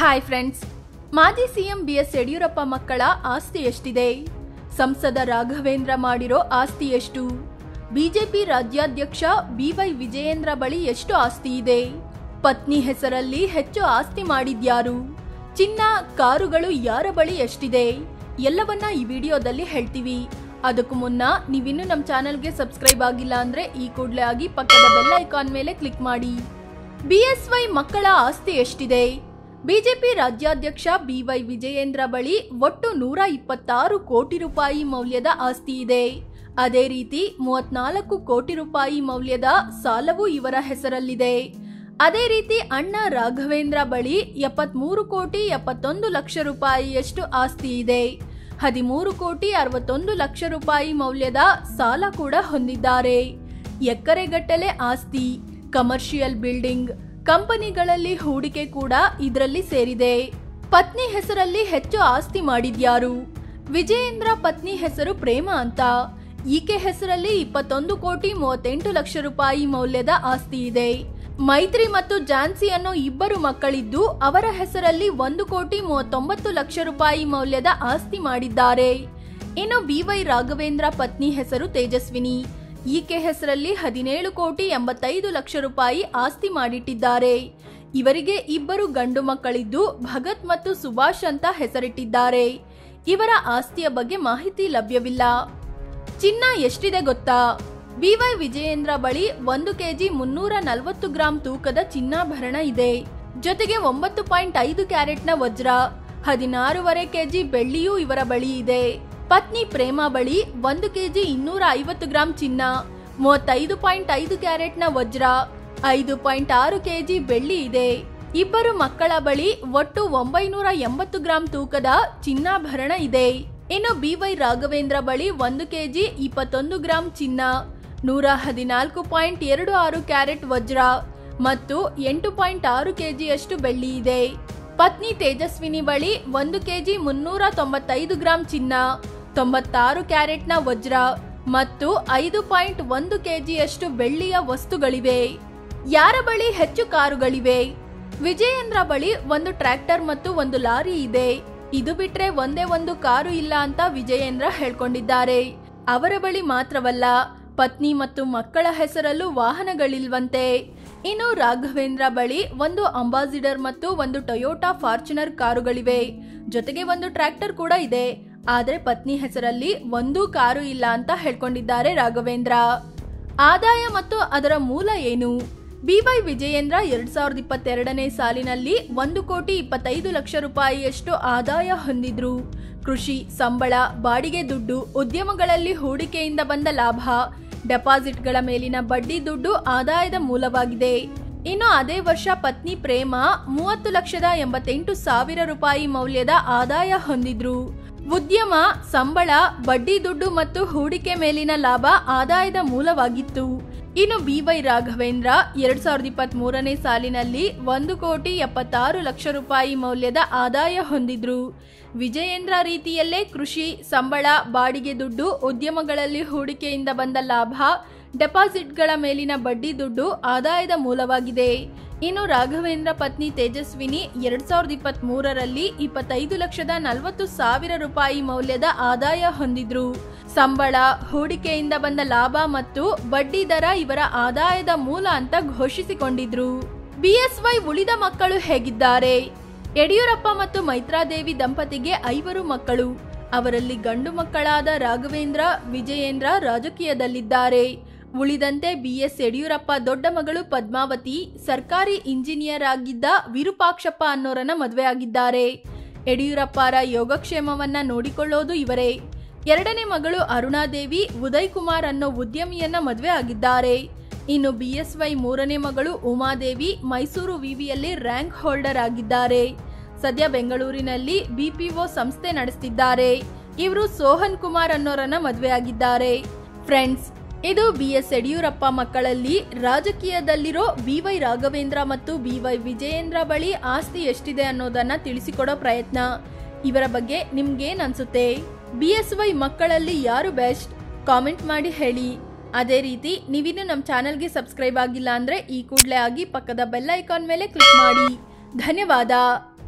Hi friends, ಮಾಜಿ CM BS Yediyurappa ಮಕ್ಕಳ ಆಸ್ತಿ ಎಷ್ಟಿದೆ? ಸಂಸದ ರಾಘವೇಂದ್ರ ಮಾಡಿರೋ ಆಸ್ತಿ ಎಷ್ಟು? ಬಿಜೆಪಿ ರಾಜ್ಯಾಧ್ಯಕ್ಷ ಬಿವೈ ವಿಜಯೇಂದ್ರ ಬಳಿ ಎಷ್ಟು ಆಸ್ತಿ ಇದೆ? ಪತ್ನಿ ಹೆಸರಲ್ಲಿ ಹೆಚ್ಚು ಆಸ್ತಿ ಮಾಡಿದ್ಯಾರು? ಚಿನ್ನ, ಕಾರುಗಳು ಯಾರ ಬಳಿ ಎಷ್ಟಿದೆ? ಎಲ್ಲವನ್ನ ಈ ವಿಡಿಯೋದಲ್ಲಿ ಹೇಳ್ತೀವಿ. ಅದಕ್ಕೂ ಮುನ್ನ ನೀವಿನ್ನೂ ನಮ್ಮ ಚಾನೆಲ್ಗೆ ಸಬ್ಸ್ಕ್ರೈಬ್ ಆಗಿಲ್ಲ ಅಂದ್ರೆ ಈ ಕೂಡಲೇ ಆಗಿ ಪಕ್ಕದ ಬೆಲ್ ಐಕಾನ್ ಮೇಲೆ ಕ್ಲಿಕ್ ಮಾಡಿ. ಬಿಎಸ್ವೈ ಮಕ್ಕಳ ಆಸ್ತಿ ಎಷ್ಟಿದೆ? ಬಿಜೆಪಿ ರಾಜ್ಯಾಧ್ಯಕ್ಷ ಬಿವೈ ವಿಜಯೇಂದ್ರ ಬಳಿ ಒಟ್ಟು 126 ಕೋಟಿ ರೂಪಾಯಿ ಮೌಲ್ಯದ ಆಸ್ತಿ ಇದೆ. ಅದೇ ರೀತಿ 34 ಕೋಟಿ ರೂಪಾಯಿ ಮೌಲ್ಯದ ಸಾಲವೂ ಇವರ ಹೆಸರಲ್ಲಿದೆ. ಅದೇ ರೀತಿ ಅಣ್ಣ ರಾಘವೇಂದ್ರ ಬಳಿ 73 ಕೋಟಿ 71 ಲಕ್ಷ ರೂಪಾಯಿಯಷ್ಟು ಆಸ್ತಿ ಇದೆ. 13 ಕೋಟಿ 61 ಲಕ್ಷ ರೂಪಾಯಿ ಮೌಲ್ಯದ ಸಾಲ ಕೂಡ ಹೊಂದಿದ್ದಾರೆ. ಎಕರೆಗಟ್ಟಲೆ ಆಸ್ತಿ, ಕಮರ್ಷಿಯಲ್ ಬಿಲ್ಡಿಂಗ್, ಕಂಪನಿಗಳಲ್ಲಿ ಹೂಡಿಕೆ ಕೂಡ ಇದರಲ್ಲಿ ಸೇರಿದೆ. ಪತ್ನಿ ಹೆಸರಲ್ಲಿ ಹೆಚ್ಚು ಆಸ್ತಿ ಮಾಡಿದ್ಯಾರು? ವಿಜಯೇಂದ್ರ ಪತ್ನಿ ಹೆಸರು ಪ್ರೇಮ ಅಂತ. ಈಕೆ ಹೆಸರಲ್ಲಿ 21 ಕೋಟಿ 38 ಲಕ್ಷ ರೂಪಾಯಿ ಮೌಲ್ಯದ ಆಸ್ತಿ ಇದೆ. ಮೈತ್ರಿ ಮತ್ತು ಝಾನ್ಸಿ ಅನ್ನೋ ಇಬ್ಬರು ಮಕ್ಕಳಿದ್ದು ಅವರ ಹೆಸರಲ್ಲಿ 1 ಕೋಟಿ 39 ಲಕ್ಷ ರೂಪಾಯಿ ಮೌಲ್ಯದ ಆಸ್ತಿ ಮಾಡಿದ್ದಾರೆ. ಇನ್ನು ಬಿವೈ ರಾಘವೇಂದ್ರ ಪತ್ನಿ ಹೆಸರು ತೇಜಸ್ವಿನಿ. ಈಕೆ ಹೆಸರಲ್ಲಿ 17 ಕೋಟಿ 85 ಲಕ್ಷ ರೂಪಾಯಿ ಆಸ್ತಿ ಮಾಡಿಟ್ಟಿದ್ದಾರೆ. ಇವರಿಗೆ ಇಬ್ಬರು ಗಂಡು ಮಕ್ಕಳಿದ್ದು ಭಗತ್ ಮತ್ತು ಸುಭಾಷ್ ಅಂತ ಹೆಸರಿಟ್ಟಿದ್ದಾರೆ. ಇವರ ಆಸ್ತಿಯ ಬಗ್ಗೆ ಮಾಹಿತಿ ಲಭ್ಯವಿಲ್ಲ. ಚಿನ್ನ ಎಷ್ಟಿದೆ ಗೊತ್ತಾ? ಬಿವೈ ವಿಜಯೇಂದ್ರ ಬಳಿ 1 ಕೆಜಿ 340 ಗ್ರಾಂ ತೂಕದ ಚಿನ್ನಾಭರಣ ಇದೆ. ಜೊತೆಗೆ 9.5 ಕ್ಯಾರೆಟ್ನ ವಜ್ರ, 16.5 ಕೆಜಿ ಬೆಳ್ಳಿಯೂ ಇವರ ಬಳಿ ಇದೆ. ಪತ್ನಿ ಪ್ರೇಮ ಬಳಿ 1 ಕೆಜಿ 250 ಗ್ರಾಂ ಚಿನ್ನ, 35.5 ಕ್ಯಾರೆಟ್ನ ವಜ್ರ, 5.6 ಕೆಜಿ ಬೆಳ್ಳಿ ಇದೆ. ಇಬ್ಬರು ಮಕ್ಕಳ ಬಳಿ ಒಟ್ಟು 980 ಗ್ರಾಂ ತೂಕದ ಚಿನ್ನಾಭರಣ ಇದೆ. ಇನ್ನು ಬಿವೈ ರಾಘವೇಂದ್ರ ಬಳಿ 1 ಕೆಜಿ 21 ಗ್ರಾಂ ಚಿನ್ನ, 114.26 ಕ್ಯಾರೆಟ್ ವಜ್ರ ಮತ್ತು 8.6 ಕೆಜಿಯಷ್ಟು ಬೆಳ್ಳಿ ಇದೆ. ಪತ್ನಿ ತೇಜಸ್ವಿನಿ ಬಳಿ 1 ಕೆಜಿ 395 ಗ್ರಾಂ ಚಿನ್ನ, 96 ಕ್ಯಾರೆಟ್ನ ವಜ್ರ ಮತ್ತು 5.1 ಕೆಜಿಯಷ್ಟು ಬೆಳ್ಳಿಯ ವಸ್ತುಗಳಿವೆ. ಯಾರ ಬಳಿ ಹೆಚ್ಚು ಕಾರುಗಳಿವೆ? ವಿಜಯೇಂದ್ರ ಬಳಿ 1 ಟ್ರ್ಯಾಕ್ಟರ್ ಮತ್ತು 1 ಲಾರಿ ಇದೆ. ಇದು ಬಿಟ್ರೆ ಒಂದೇ ಒಂದು ಕಾರು ಇಲ್ಲ ಅಂತ ವಿಜಯೇಂದ್ರ ಹೇಳ್ಕೊಂಡಿದ್ದಾರೆ. ಅವರ ಬಳಿ ಮಾತ್ರವಲ್ಲ, ಪತ್ನಿ ಮತ್ತು ಮಕ್ಕಳ ಹೆಸರಲ್ಲೂ ವಾಹನಗಳಿಲ್ವಂತೆ. ಇನ್ನು ರಾಘವೇಂದ್ರ ಬಳಿ 1 ಅಂಬಾಸಿಡರ್ ಮತ್ತು 1 ಟೊಯೋಟಾ ಫಾರ್ಚುನರ್ ಕಾರುಗಳಿವೆ. ಜೊತೆಗೆ 1 ಟ್ರ್ಯಾಕ್ಟರ್ ಕೂಡ ಇದೆ. ಆದ್ರೆ ಪತ್ನಿ ಹೆಸರಲ್ಲಿ 1 ಕಾರು ಇಲ್ಲ ಅಂತ ಹೇಳ್ಕೊಂಡಿದ್ದಾರೆ ರಾಘವೇಂದ್ರ. ಆದಾಯ ಮತ್ತು ಅದರ ಮೂಲ ಏನು? ಬಿವೈ ವಿಜಯೇಂದ್ರ 2022ನೇ ಸಾಲಿನಲ್ಲಿ 1 ಕೋಟಿ 25 ಲಕ್ಷ ರೂಪಾಯಿಯಷ್ಟು ಆದಾಯ ಹೊಂದಿದ್ರು. ಕೃಷಿ, ಸಂಬಳ, ಬಾಡಿಗೆ ದುಡ್ಡು, ಉದ್ಯಮಗಳಲ್ಲಿ ಹೂಡಿಕೆಯಿಂದ ಬಂದ ಲಾಭ, ಡೆಪಾಸಿಟ್ಗಳ ಮೇಲಿನ ಬಡ್ಡಿ ದುಡ್ಡು ಆದಾಯದ ಮೂಲವಾಗಿದೆ. ಇನ್ನು ಅದೇ ವರ್ಷ ಪತ್ನಿ ಪ್ರೇಮ 30,88,000 ರೂಪಾಯಿ ಮೌಲ್ಯದ ಆದಾಯ ಹೊಂದಿದ್ರು. ಉದ್ಯಮ, ಸಂಬಳ, ಬಡ್ಡಿ ದುಡ್ಡು ಮತ್ತು ಹೂಡಿಕೆ ಮೇಲಿನ ಲಾಭ ಆದಾಯದ ಮೂಲವಾಗಿತ್ತು. ಇನ್ನು ಬಿವೈ ರಾಘವೇಂದ್ರ 2023ನೇ ಸಾಲಿನಲ್ಲಿ 1 ಕೋಟಿ 76 ಲಕ್ಷ ರೂಪಾಯಿ ಮೌಲ್ಯದ ಆದಾಯ ಹೊಂದಿದ್ರು. ವಿಜಯೇಂದ್ರ ರೀತಿಯಲ್ಲೇ ಕೃಷಿ, ಸಂಬಳ, ಬಾಡಿಗೆ ದುಡ್ಡು, ಉದ್ಯಮಗಳಲ್ಲಿ ಹೂಡಿಕೆಯಿಂದ ಬಂದ ಲಾಭ, ಡೆಪಾಸಿಟ್ಗಳ ಮೇಲಿನ ಬಡ್ಡಿ ದುಡ್ಡು ಆದಾಯದ ಮೂಲವಾಗಿದೆ. ಇನ್ನು ರಾಘವೇಂದ್ರ ಪತ್ನಿ ತೇಜಸ್ವಿನಿ 2023ರಲ್ಲಿ 25,40,000 ರೂಪಾಯಿ ಮೌಲ್ಯದ ಆದಾಯ ಹೊಂದಿದ್ರು. ಸಂಬಳ, ಹೂಡಿಕೆಯಿಂದ ಬಂದ ಲಾಭ ಮತ್ತು ಬಡ್ಡಿ ದರ ಇವರ ಆದಾಯದ ಮೂಲ ಅಂತ ಘೋಷಿಸಿಕೊಂಡಿದ್ರು. ಬಿಎಸ್ವೈ ಉಳಿದ ಮಕ್ಕಳು ಹೇಗಿದ್ದಾರೆ? ಯಡಿಯೂರಪ್ಪ ಮತ್ತು ಮೈತ್ರಾದೇವಿ ದಂಪತಿಗೆ 5 ಮಕ್ಕಳು. ಅವರಲ್ಲಿ ಗಂಡು ಮಕ್ಕಳಾದ ರಾಘವೇಂದ್ರ, ವಿಜಯೇಂದ್ರ ರಾಜಕೀಯದಲ್ಲಿದ್ದಾರೆ. ಉಳಿದಂತೆ ಬಿಎಸ್ ಯಡಿಯೂರಪ್ಪ ದೊಡ್ಡ ಮಗಳು ಪದ್ಮಾವತಿ ಸರ್ಕಾರಿ ಇಂಜಿನಿಯರ್ ಆಗಿದ್ದ ವಿರೂಪಾಕ್ಷಪ್ಪ ಅನ್ನೋರನ್ನ ಮದುವೆ ಆಗಿದ್ದಾರೆ. ಯಡಿಯೂರಪ್ಪರ ಯೋಗಕ್ಷೇಮವನ್ನ ನೋಡಿಕೊಳ್ಳೋದು ಇವರೇ. 2ನೇ ಮಗಳು ಅರುಣಾದೇವಿ ಉದಯ್ ಕುಮಾರ್ ಅನ್ನೋ ಉದ್ಯಮಿಯನ್ನ ಮದುವೆ ಆಗಿದ್ದಾರೆ. ಇನ್ನು ಬಿಎಸ್ವೈ 3ನೇ ಮಗಳು ಉಮಾದೇವಿ ಮೈಸೂರು ವಿವಿಯಲ್ಲಿ ರ್ಯಾಂಕ್ ಹೋಲ್ಡರ್ ಆಗಿದ್ದಾರೆ. ಸದ್ಯ ಬೆಂಗಳೂರಿನಲ್ಲಿ ಬಿಪಿಒ ಸಂಸ್ಥೆ ನಡೆಸುತ್ತಿದ್ದಾರೆ. ಇವರು ಸೋಹನ್ ಕುಮಾರ್ ಅನ್ನೋರನ್ನ ಮದುವೆ ಆಗಿದ್ದಾರೆ. ಫ್ರೆಂಡ್ಸ್, ಇದು ಬಿಎಸ್ ಯಡಿಯೂರಪ್ಪ ಮಕ್ಕಳಲ್ಲಿ ರಾಜಕೀಯದಲ್ಲಿರೋ ಬಿವೈ ರಾಘವೇಂದ್ರ ಮತ್ತು ಬಿವೈ ವಿಜಯೇಂದ್ರ ಬಳಿ ಆಸ್ತಿ ಎಷ್ಟಿದೆ ಅನ್ನೋದನ್ನ ತಿಳಿಸಿಕೊಡೋ ಪ್ರಯತ್ನ. ಇವರ ಬಗ್ಗೆ ನಿಮ್ಗೇನ್ ಅನ್ಸುತ್ತೆ? ಬಿಎಸ್ವೈ ಮಕ್ಕಳಲ್ಲಿ ಯಾರು ಬೆಸ್ಟ್? ಕಾಮೆಂಟ್ ಮಾಡಿ ಹೇಳಿ. ಅದೇ ರೀತಿ ನೀವಿನ್ನೂ ನಮ್ಮ ಚಾನೆಲ್ಗೆ ಸಬ್ಸ್ಕ್ರೈಬ್ ಆಗಿಲ್ಲ ಅಂದ್ರೆ ಈ ಕೂಡಲೇ ಆಗಿ ಪಕ್ಕದ ಬೆಲ್ ಐಕಾನ್ ಮೇಲೆ ಕ್ಲಿಕ್ ಮಾಡಿ. ಧನ್ಯವಾದ.